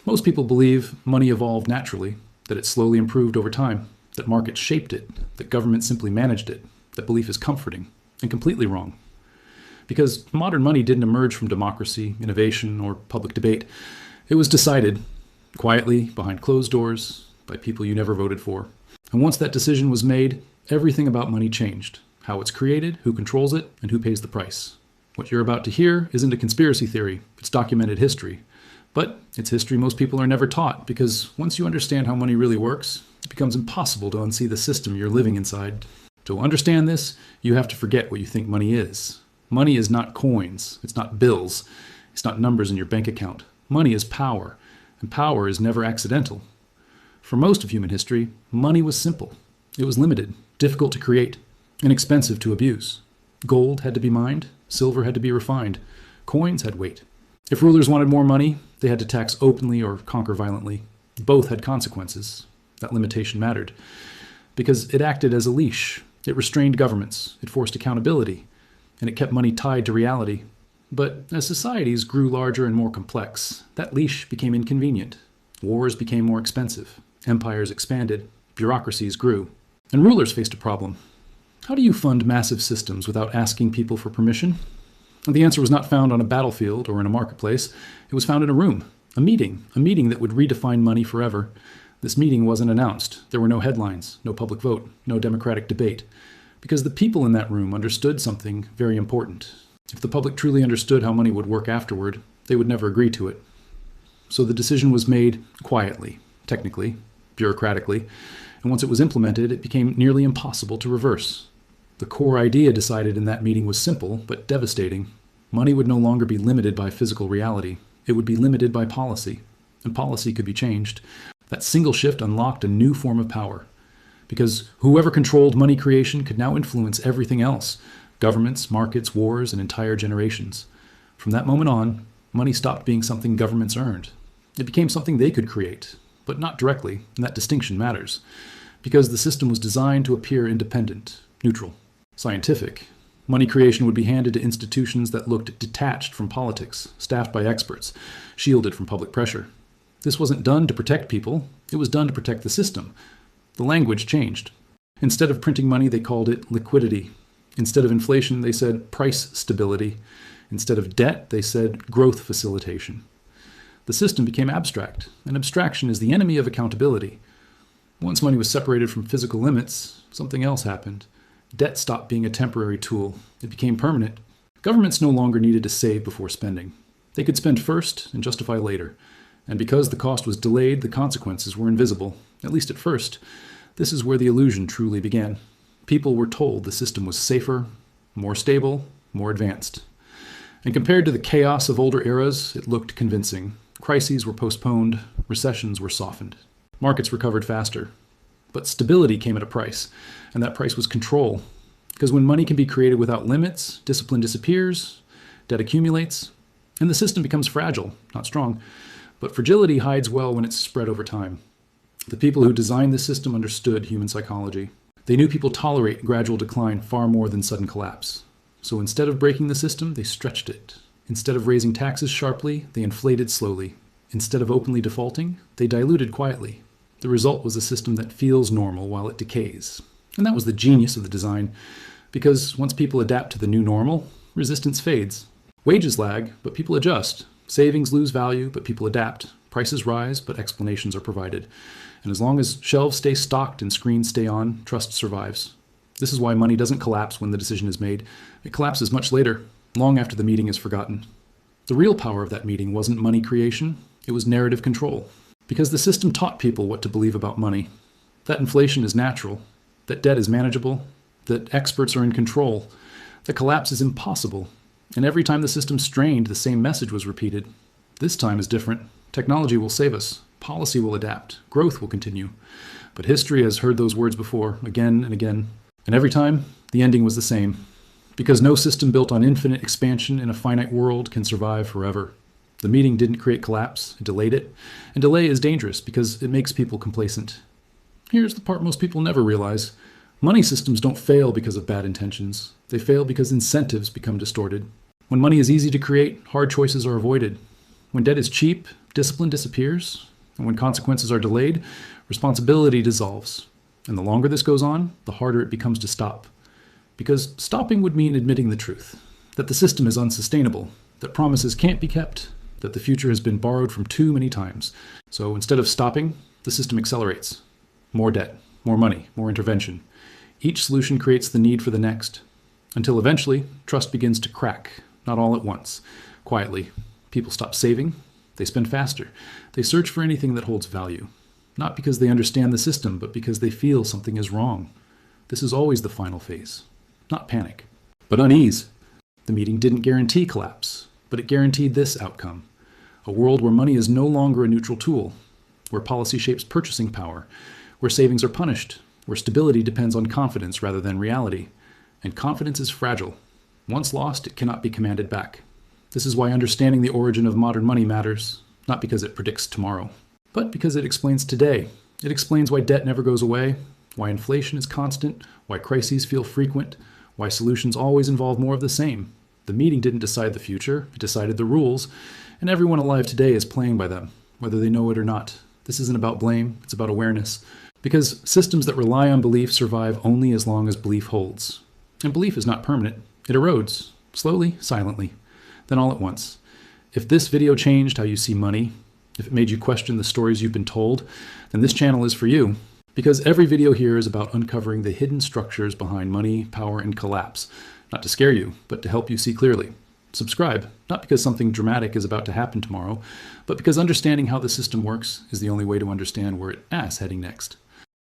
Most people believe money evolved naturally, that it slowly improved over time, that markets shaped it, that government simply managed it. That belief is comforting and completely wrong. Because modern money didn't emerge from democracy, innovation, or public debate. It was decided, quietly, behind closed doors, by people you never voted for. And once that decision was made, everything about money changed. How it's created, who controls it, and who pays the price. What you're about to hear isn't a conspiracy theory, it's documented history. But it's history most people are never taught, because once you understand how money really works, it becomes impossible to unsee the system you're living inside. To understand this, you have to forget what you think money is. Money is not coins, it's not bills, it's not numbers in your bank account. Money is power, and power is never accidental. For most of human history, money was simple. It was limited, difficult to create, and expensive to abuse. Gold had to be mined, silver had to be refined, coins had weight. If rulers wanted more money, they had to tax openly or conquer violently. Both had consequences. That limitation mattered, because it acted as a leash. It restrained governments, it forced accountability, and it kept money tied to reality. But as societies grew larger and more complex, that leash became inconvenient. Wars became more expensive. Empires expanded. Bureaucracies grew. And rulers faced a problem. How do you fund massive systems without asking people for permission? And the answer was not found on a battlefield or in a marketplace. It was found in a room, a meeting that would redefine money forever. This meeting wasn't announced. There were no headlines, no public vote, no democratic debate, because the people in that room understood something very important. If the public truly understood how money would work afterward, they would never agree to it. So the decision was made quietly, technically, bureaucratically, and once it was implemented, it became nearly impossible to reverse. The core idea decided in that meeting was simple, but devastating. Money would no longer be limited by physical reality. It would be limited by policy, and policy could be changed. That single shift unlocked a new form of power, because whoever controlled money creation could now influence everything else: governments, markets, wars, and entire generations. From that moment on, money stopped being something governments earned. It became something they could create, but not directly, and that distinction matters, because the system was designed to appear independent, neutral, scientific. Money creation would be handed to institutions that looked detached from politics, staffed by experts, shielded from public pressure. This wasn't done to protect people, it was done to protect the system. The language changed. Instead of printing money, they called it liquidity. Instead of inflation, they said price stability. Instead of debt, they said growth facilitation. The system became abstract, and abstraction is the enemy of accountability. Once money was separated from physical limits, something else happened. Debt stopped being a temporary tool. It became permanent. Governments no longer needed to save before spending. They could spend first and justify later. And because the cost was delayed, the consequences were invisible, at least at first. This is where the illusion truly began. People were told the system was safer, more stable, more advanced. And compared to the chaos of older eras, it looked convincing. Crises were postponed, recessions were softened. Markets recovered faster. But stability came at a price, and that price was control. Because when money can be created without limits, discipline disappears, debt accumulates, and the system becomes fragile, not strong. But fragility hides well when it's spread over time. The people who designed this system understood human psychology. They knew people tolerate gradual decline far more than sudden collapse. So instead of breaking the system, they stretched it. Instead of raising taxes sharply, they inflated slowly. Instead of openly defaulting, they diluted quietly. The result was a system that feels normal while it decays. And that was the genius of the design, because once people adapt to the new normal, resistance fades. Wages lag, but people adjust. Savings lose value, but people adapt. Prices rise, but explanations are provided. And as long as shelves stay stocked and screens stay on, trust survives. This is why money doesn't collapse when the decision is made. It collapses much later, long after the meeting is forgotten. The real power of that meeting wasn't money creation, it was narrative control. Because the system taught people what to believe about money. That inflation is natural, that debt is manageable, that experts are in control, that collapse is impossible. And every time the system strained, the same message was repeated. This time is different. Technology will save us. Policy will adapt. Growth will continue. But history has heard those words before, again and again. And every time, the ending was the same. Because no system built on infinite expansion in a finite world can survive forever. The meeting didn't create collapse, it delayed it. And delay is dangerous because it makes people complacent. Here's the part most people never realize. Money systems don't fail because of bad intentions. They fail because incentives become distorted. When money is easy to create, hard choices are avoided. When debt is cheap, Discipline disappears, and when consequences are delayed, responsibility dissolves. And the longer this goes on, the harder it becomes to stop. Because stopping would mean admitting the truth, that the system is unsustainable, that promises can't be kept, that the future has been borrowed from too many times. So instead of stopping, the system accelerates. More debt, more money, more intervention. Each solution creates the need for the next, until eventually trust begins to crack, not all at once. Quietly, people stop saving, they spend faster, they search for anything that holds value. Not because they understand the system, but because they feel something is wrong. This is always the final phase. Not panic, but unease. The meeting didn't guarantee collapse, but it guaranteed this outcome. A world where money is no longer a neutral tool, where policy shapes purchasing power, where savings are punished, where stability depends on confidence rather than reality. And confidence is fragile. Once lost, it cannot be commanded back. This is why understanding the origin of modern money matters, not because it predicts tomorrow, but because it explains today. It explains why debt never goes away, why inflation is constant, why crises feel frequent, why solutions always involve more of the same. The meeting didn't decide the future, it decided the rules, and everyone alive today is playing by them, whether they know it or not. This isn't about blame, it's about awareness. Because systems that rely on belief survive only as long as belief holds. And belief is not permanent, it erodes, slowly, silently, then all at once. If this video changed how you see money, if it made you question the stories you've been told, then this channel is for you. Because every video here is about uncovering the hidden structures behind money, power, and collapse. Not to scare you, but to help you see clearly. Subscribe, not because something dramatic is about to happen tomorrow, but because understanding how the system works is the only way to understand where it's heading next.